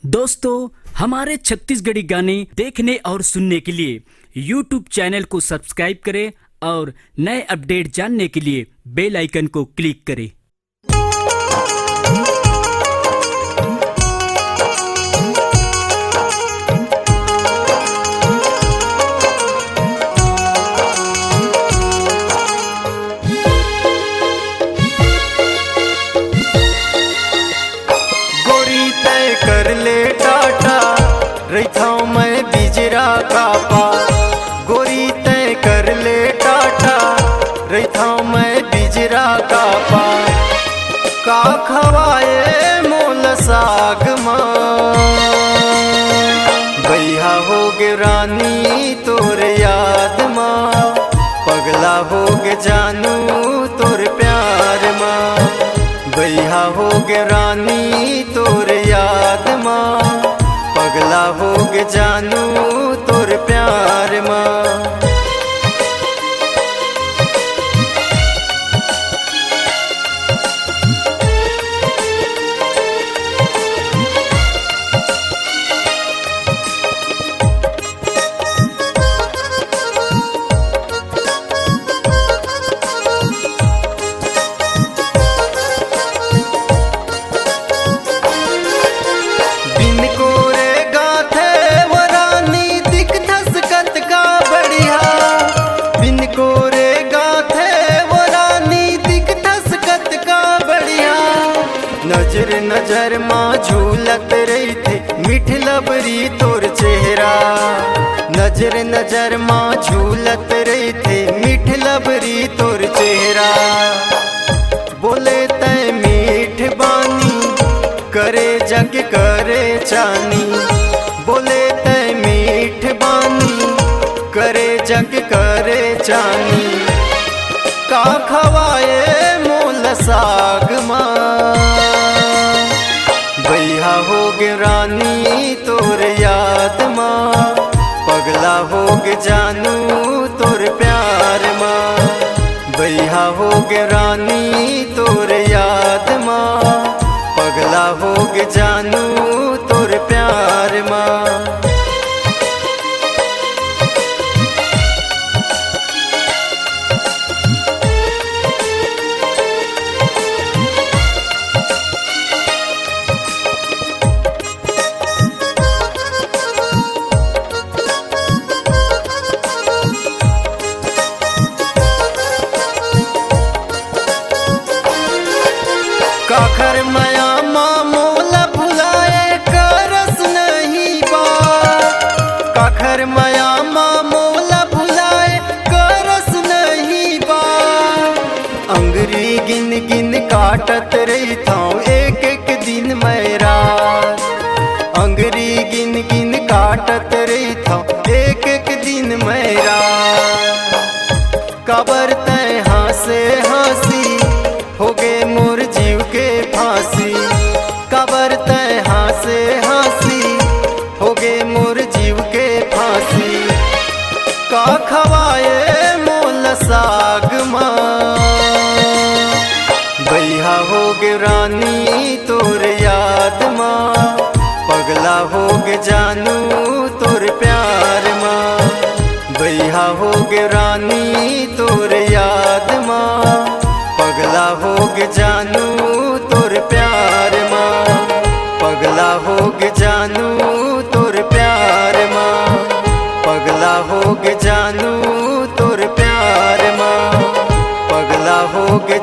दोस्तों, हमारे छत्तीसगढ़ी गाने देखने और सुनने के लिए YouTube चैनल को सब्सक्राइब करें और नए अपडेट जानने के लिए बेल आइकन को क्लिक करें। कर ले टाटा रैथाओ मैं बिजरा कापा, गोरी तय कर ले टाटा रैथाओ मैं बिजरा कापा। का खवाए मोल साग माँ बैहा हो गे रानी तोर याद माँ, पगला हो गे जानू तोर प्यार माँ। बैहा हो गे रानी तोर याद माँ, पगला हो गे जानू तोर प्यार माँ। नजर नजर माँ झूलत रही थे मीठ लबरी तोर चेहरा, नजर नजर माँ झूलत रही थे मीठ लबरी तोर चेहरा। बोले तय मीठ बानी करे जग करे चानी, बोले तय मीठ बानी करे जग करे चानी। का खवाए मोल साग माँ बैहा हो गे रानी तोर याद माँ, पगला हो गे जानू तोर प्यार माँ। बैहा हो गे रानी तोर याद माँ, पगला हो गे जानू तोर प्यार माँ। काखर माया माँ मोला भुलाए करस नहीं बा, काखर माया माँ मोला भुलाए करस नहीं बा। अंगरी गिन गिन काटत रही था एक एक दिन मैं रात, अंगरी गिन गिन काटत रही था एक एक दिन मैं रात। कबर तय हंसे हंसी हो गे मोर जीव के फांसी, कबर तय हंसे हंसी हो गे मोर जीव के फांसी। का खवाए मोल साग माँ बैहा हो गे रानी तोर याद माँ, पगला हो गे जानू तोर प्यार माँ। बैहा हो गे रानी तोर याद माँ, पगला हो गे जानू तोर प्यार माँ। पगला हो गे जानू तोर प्यार माँ, पगला हो गे जानू तोर प्यार माँ। पगला हो गे